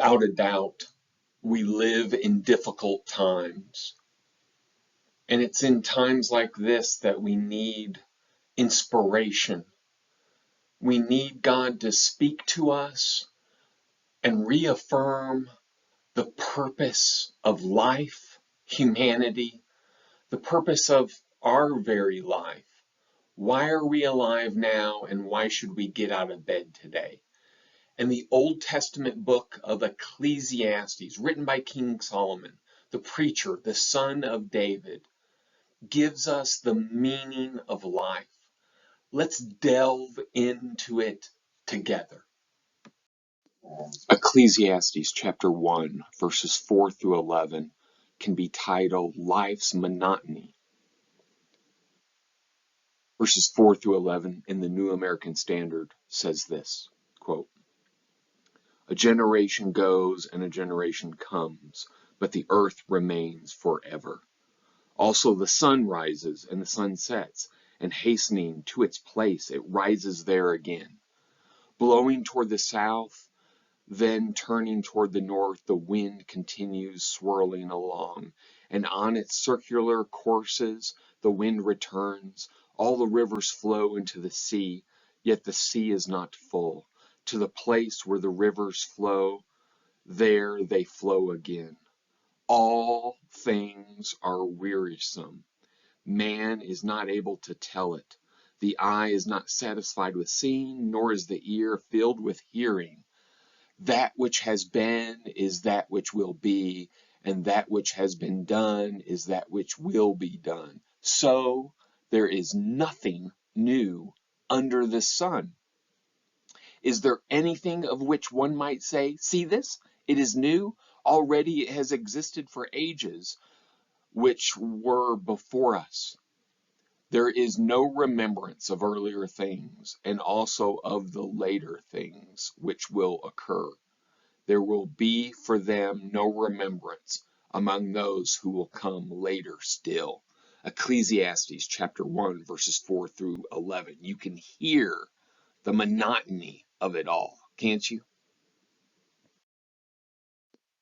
Without a doubt, we live in difficult times. And it's in times like this that we need inspiration. We need God to speak to us and reaffirm the purpose of life, humanity, the purpose of our very life. Why are we alive now, and why should we get out of bed today? And the Old Testament book of Ecclesiastes, written by King Solomon, the preacher, the son of David, gives us the meaning of life. Let's delve into it together. Ecclesiastes chapter 1, verses 4 through 11 can be titled Life's Monotony. Verses 4 through 11 in the New American Standard says this, quote, "A generation goes and a generation comes, but the earth remains forever. Also the sun rises and the sun sets, and hastening to its place it rises there again. Blowing toward the south, then turning toward the north, the wind continues swirling along, and on its circular courses the wind returns. All the rivers flow into the sea, yet the sea is not full. To the place where the rivers flow, there they flow again. All things are wearisome. Man is not able to tell it. The eye is not satisfied with seeing, nor is the ear filled with hearing. That which has been is that which will be, and that which has been done is that which will be done. So there is nothing new under the sun. Is there anything of which one might say, 'See this? It is new. Already it has existed for ages, which were before us.' There is no remembrance of earlier things, and also of the later things which will occur. There will be for them no remembrance among those who will come later still." Ecclesiastes chapter 1, verses 4 through 11. You can hear the monotony of it all, can't you?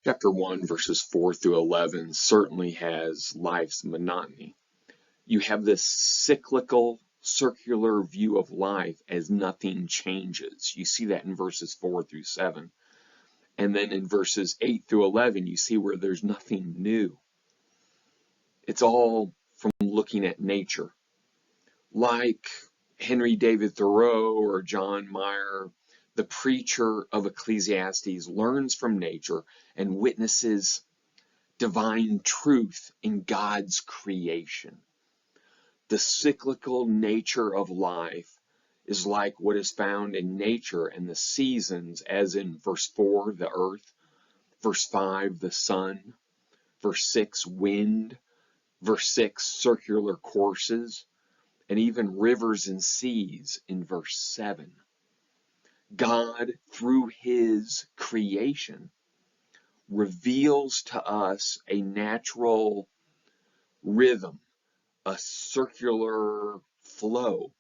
Chapter 1, verses 4 through 11 certainly has life's monotony. You have this cyclical, circular view of life as nothing changes. You see that in verses 4 through 7. And then in verses 8 through 11, you see where there's nothing new. It's all from looking at nature. Like Henry David Thoreau or John Muir, the preacher of Ecclesiastes learns from nature and witnesses divine truth in God's creation. The cyclical nature of life is like what is found in nature and the seasons, as in verse 4, the earth, verse 5, the sun, verse 6, wind, verse 6, circular courses, and even rivers and seas in verse 7. God, through his creation, reveals to us a natural rhythm, a circular flow.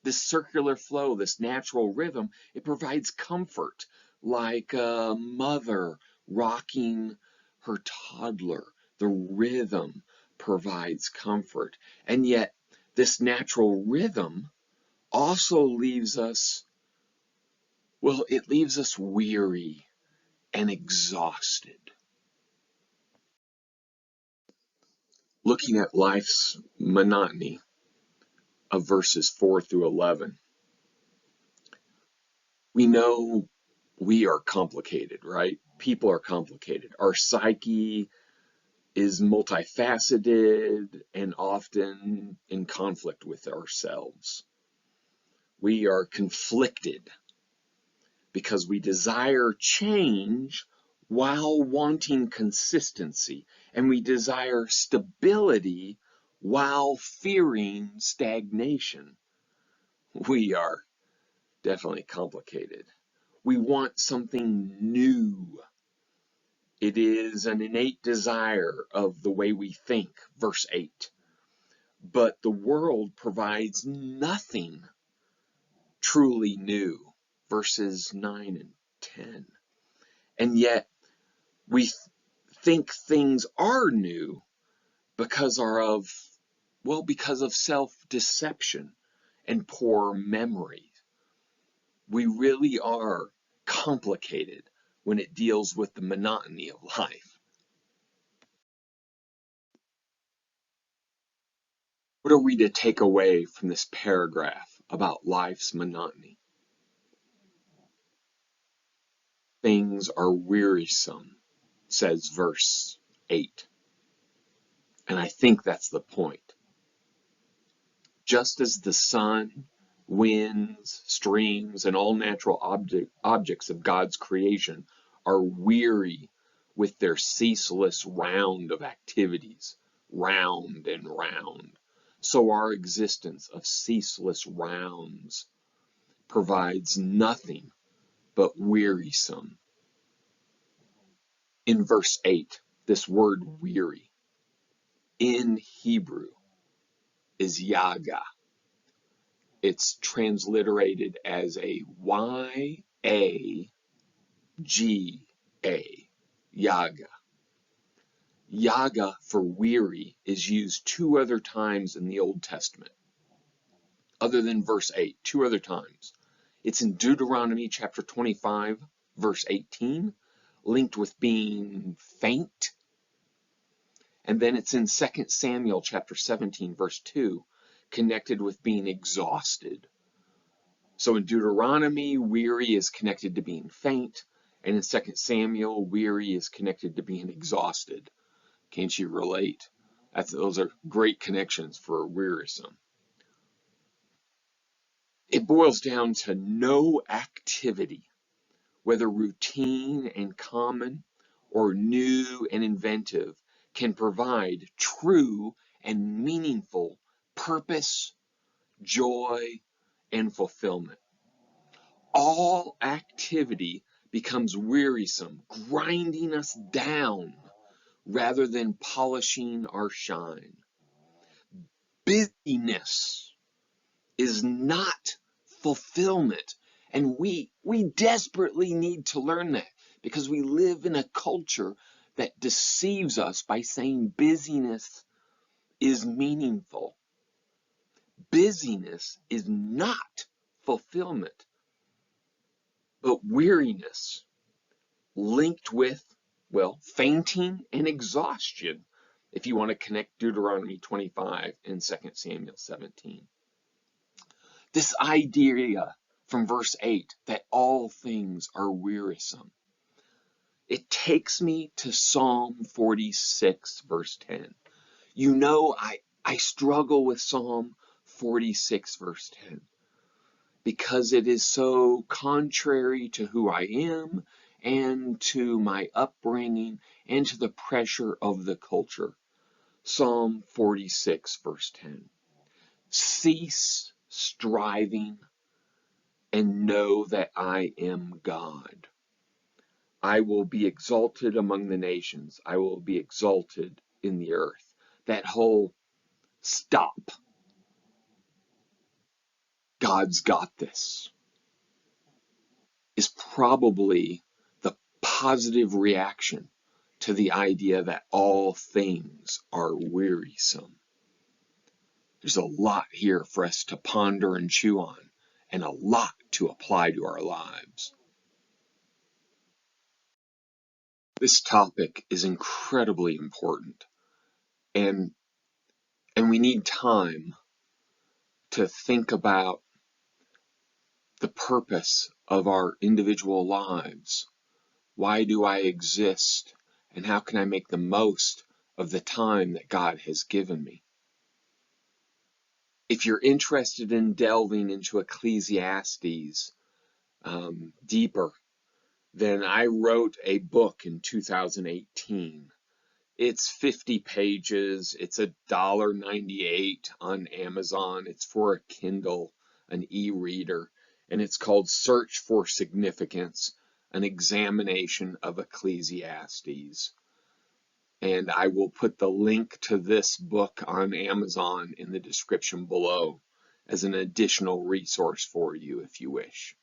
This circular flow, this natural rhythm, it provides comfort, like a mother rocking her toddler. The rhythm provides comfort. And yet, this natural rhythm also leaves us, it leaves us weary and exhausted. Looking at life's monotony of verses 4 through 11, we know we are complicated, right? People are complicated. Our psyche is multifaceted and often in conflict with ourselves. We are conflicted because we desire change while wanting consistency, and we desire stability while fearing stagnation. We are definitely complicated. We want something new. It is an innate desire of the way we think, verse 8. But the world provides nothing truly new, verses 9 and 10. And yet we think things are new because of self-deception and poor memory. We really are complicated when it deals with the monotony of life. What are we to take away from this paragraph about life's monotony? Things are wearisome, says verse 8. And I think that's the point. Just as the sun, winds, streams, and all natural objects of God's creation are weary with their ceaseless round of activities, round and round, so our existence of ceaseless rounds provides nothing but wearisome. In verse 8, this word weary in Hebrew is yaga. It's transliterated as a Y-A-G-A, yaga. Yaga for weary is used 2 other times in the Old Testament, other than verse 8, 2 other times. It's in Deuteronomy chapter 25, verse 18, linked with being faint. And then it's in 2 Samuel chapter 17, verse 2, connected with being exhausted. So in Deuteronomy, weary is connected to being faint, and in 2 Samuel, weary is connected to being exhausted. Can't you relate? Those are great connections for wearisome. It boils down to no activity, whether routine and common or new and inventive, can provide true and meaningful purpose, joy, and fulfillment. All activity becomes wearisome, grinding us down rather than polishing our shine. Busyness is not fulfillment, and we desperately need to learn that, because we live in a culture that deceives us by saying busyness is meaningful. Busyness is not fulfillment, but weariness linked with, well, fainting and exhaustion, if you want to connect Deuteronomy 25 and 2 Samuel 17. This idea from verse 8 that all things are wearisome, it takes me to Psalm 46, verse 10. You know, I struggle with Psalm 46, verse 10, because it is so contrary to who I am and to my upbringing and to the pressure of the culture. Psalm 46, verse 10. Cease striving and know that I am God. I will be exalted among the nations. I will be exalted in the earth. That whole stop. God's got this is probably the positive reaction to the idea that all things are wearisome. There's a lot here for us to ponder and chew on, and a lot to apply to our lives. This topic is incredibly important, and we need time to think about the purpose of our individual lives. Why do I exist, and how can I make the most of the time that God has given me? If you're interested in delving into Ecclesiastes deeper, then I wrote a book in 2018. It's 50 pages. It's $1.98 on Amazon. It's for a Kindle, an e-reader, and it's called Search for Significance, an examination of Ecclesiastes. And I will put the link to this book on Amazon in the description below as an additional resource for you if you wish.